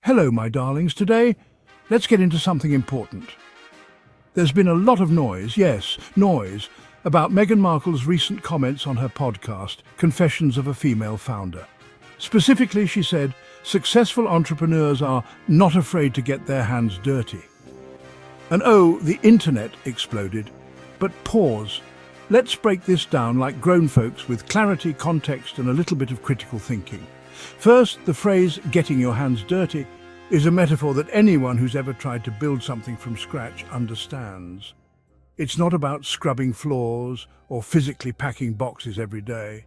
Hello, my darlings. Today, let's get into something important. There's been a lot of noise, yes, noise, about Meghan Markle's recent comments on her podcast, Confessions of a Female Founder. Specifically, she said, successful entrepreneurs are not afraid to get their hands dirty. And oh, the internet exploded. But pause. Let's break this down like grown folks with clarity, context, and a little bit of critical thinking. First, the phrase, getting your hands dirty, is a metaphor that anyone who's ever tried to build something from scratch understands. It's not about scrubbing floors or physically packing boxes every day.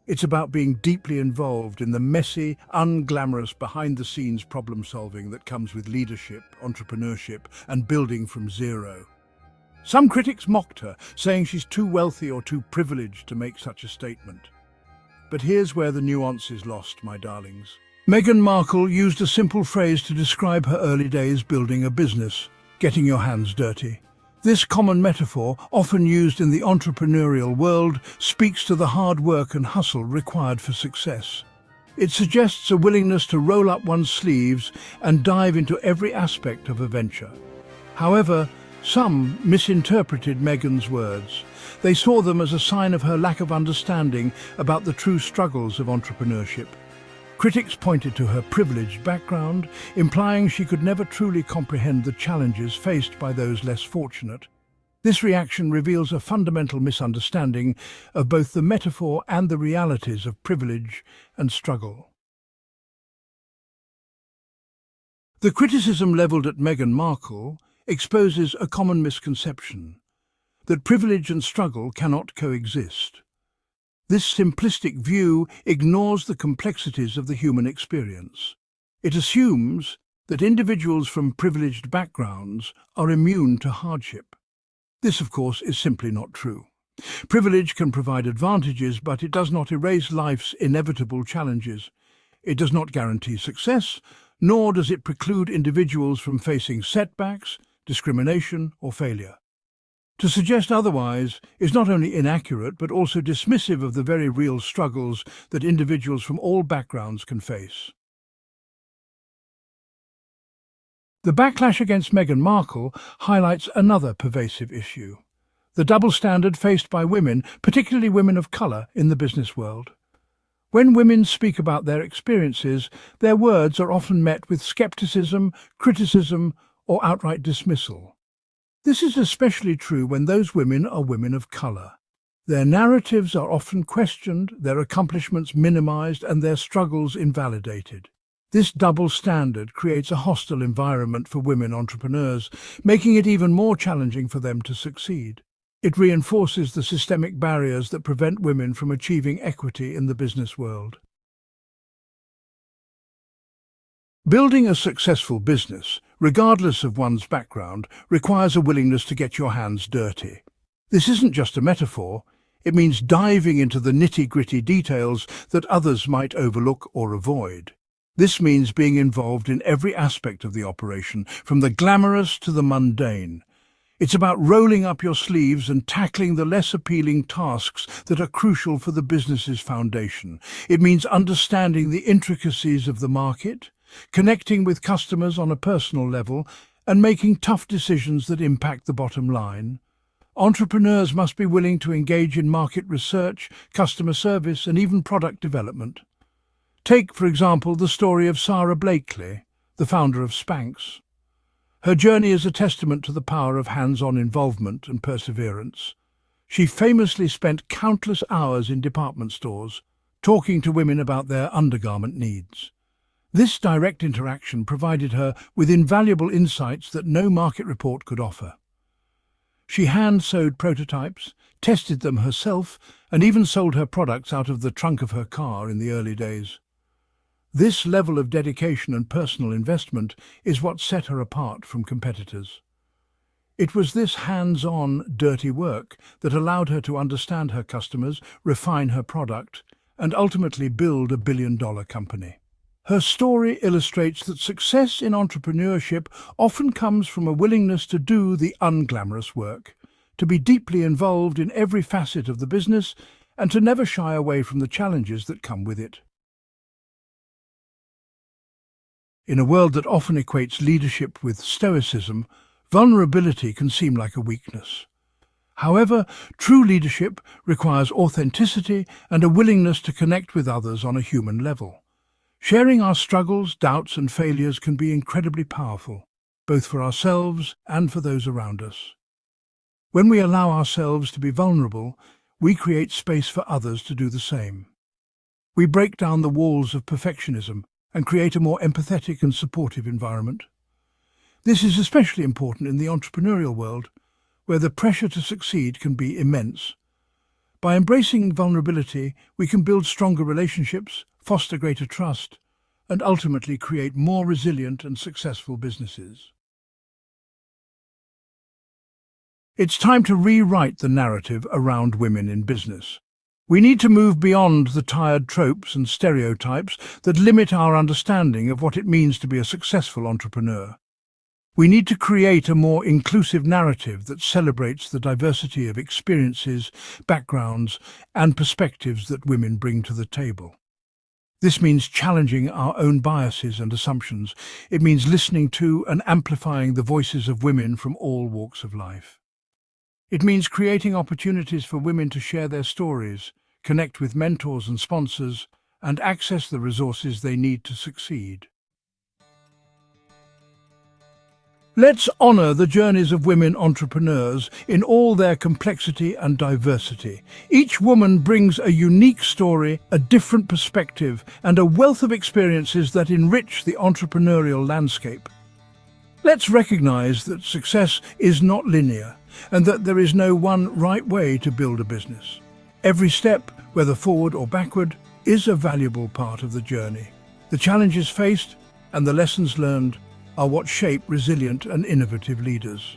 It's about being deeply involved in the messy, unglamorous, behind-the-scenes problem-solving that comes with leadership, entrepreneurship, and building from zero. Some critics mocked her, saying she's too wealthy or too privileged to make such a statement. But here's where the nuance is lost, my darlings. Meghan Markle used a simple phrase to describe her early days building a business, getting your hands dirty. This common metaphor, often used in the entrepreneurial world, speaks to the hard work and hustle required for success. It suggests a willingness to roll up one's sleeves and dive into every aspect of a venture. However, some misinterpreted Meghan's words. They saw them as a sign of her lack of understanding about the true struggles of entrepreneurship. Critics pointed to her privileged background, implying she could never truly comprehend the challenges faced by those less fortunate. This reaction reveals a fundamental misunderstanding of both the metaphor and the realities of privilege and struggle. The criticism leveled at Meghan Markle exposes a common misconception, that privilege and struggle cannot coexist. This simplistic view ignores the complexities of the human experience. It assumes that individuals from privileged backgrounds are immune to hardship. This, of course, is simply not true. Privilege can provide advantages, but it does not erase life's inevitable challenges. It does not guarantee success, nor does it preclude individuals from facing setbacks, discrimination, or failure. To suggest otherwise is not only inaccurate but also dismissive of the very real struggles that individuals from all backgrounds can face. The backlash against Meghan Markle highlights another pervasive issue: the double standard faced by women, particularly women of colour, in the business world. When women speak about their experiences, their words are often met with skepticism, criticism, or outright dismissal. This is especially true when those women are women of colour. Their narratives are often questioned, their accomplishments minimised, and their struggles invalidated. This double standard creates a hostile environment for women entrepreneurs, making it even more challenging for them to succeed. It reinforces the systemic barriers that prevent women from achieving equity in the business world. Building a successful business, regardless of one's background, requires a willingness to get your hands dirty. This isn't just a metaphor, it means diving into the nitty-gritty details that others might overlook or avoid. This means being involved in every aspect of the operation, from the glamorous to the mundane. It's about rolling up your sleeves and tackling the less appealing tasks that are crucial for the business's foundation. It means understanding the intricacies of the market, connecting with customers on a personal level, and making tough decisions that impact the bottom line. Entrepreneurs must be willing to engage in market research, customer service, and even product development. Take, for example, the story of Sarah Blakely, the founder of Spanx. Her journey is a testament to the power of hands-on involvement and perseverance. She famously spent countless hours in department stores, talking to women about their undergarment needs. This direct interaction provided her with invaluable insights that no market report could offer. She hand-sewed prototypes, tested them herself, and even sold her products out of the trunk of her car in the early days. This level of dedication and personal investment is what set her apart from competitors. It was this hands-on, dirty work that allowed her to understand her customers, refine her product, and ultimately build a billion-dollar company. Her story illustrates that success in entrepreneurship often comes from a willingness to do the unglamorous work, to be deeply involved in every facet of the business, and to never shy away from the challenges that come with it. In a world that often equates leadership with stoicism, vulnerability can seem like a weakness. However, true leadership requires authenticity and a willingness to connect with others on a human level. Sharing our struggles, doubts, and failures can be incredibly powerful, both for ourselves and for those around us. When we allow ourselves to be vulnerable, we create space for others to do the same. We break down the walls of perfectionism and create a more empathetic and supportive environment. This is especially important in the entrepreneurial world, where the pressure to succeed can be immense. By embracing vulnerability, we can build stronger relationships, foster greater trust, and ultimately create more resilient and successful businesses. It's time to rewrite the narrative around women in business. We need to move beyond the tired tropes and stereotypes that limit our understanding of what it means to be a successful entrepreneur. We need to create a more inclusive narrative that celebrates the diversity of experiences, backgrounds, and perspectives that women bring to the table. This means challenging our own biases and assumptions. It means listening to and amplifying the voices of women from all walks of life. It means creating opportunities for women to share their stories, connect with mentors and sponsors, and access the resources they need to succeed. Let's honor the journeys of women entrepreneurs in all their complexity and diversity. Each woman brings a unique story, a different perspective, and a wealth of experiences that enrich the entrepreneurial landscape. Let's recognize that success is not linear and that there is no one right way to build a business. Every step, whether forward or backward, is a valuable part of the journey. The challenges faced and the lessons learned are what shape resilient and innovative leaders.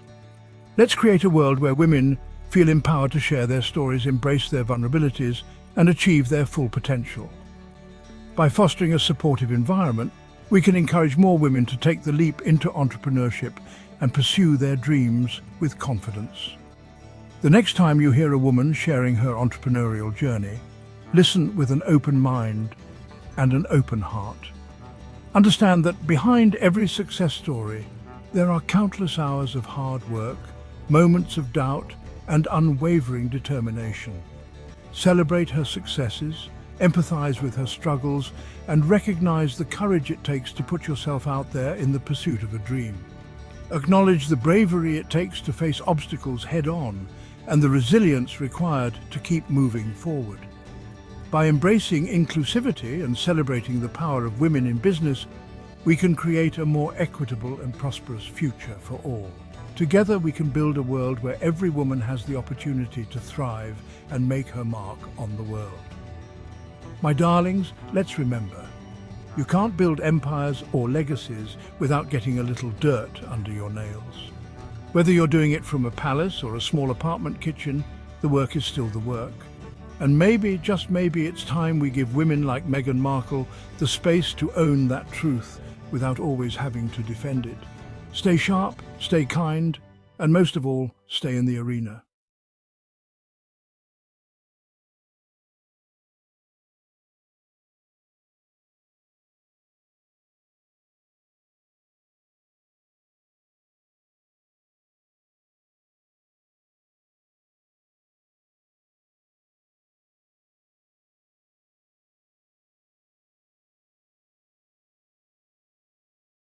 Let's create a world where women feel empowered to share their stories, embrace their vulnerabilities, and achieve their full potential. By fostering a supportive environment, we can encourage more women to take the leap into entrepreneurship and pursue their dreams with confidence. The next time you hear a woman sharing her entrepreneurial journey, listen with an open mind and an open heart. Understand that behind every success story, there are countless hours of hard work, moments of doubt, and unwavering determination. Celebrate her successes, empathize with her struggles, and recognize the courage it takes to put yourself out there in the pursuit of a dream. Acknowledge the bravery it takes to face obstacles head-on and the resilience required to keep moving forward. By embracing inclusivity and celebrating the power of women in business, we can create a more equitable and prosperous future for all. Together we can build a world where every woman has the opportunity to thrive and make her mark on the world. My darlings, let's remember, you can't build empires or legacies without getting a little dirt under your nails. Whether you're doing it from a palace or a small apartment kitchen, the work is still the work. And maybe, just maybe, it's time we give women like Meghan Markle the space to own that truth without always having to defend it. Stay sharp, stay kind, and most of all, stay in the arena.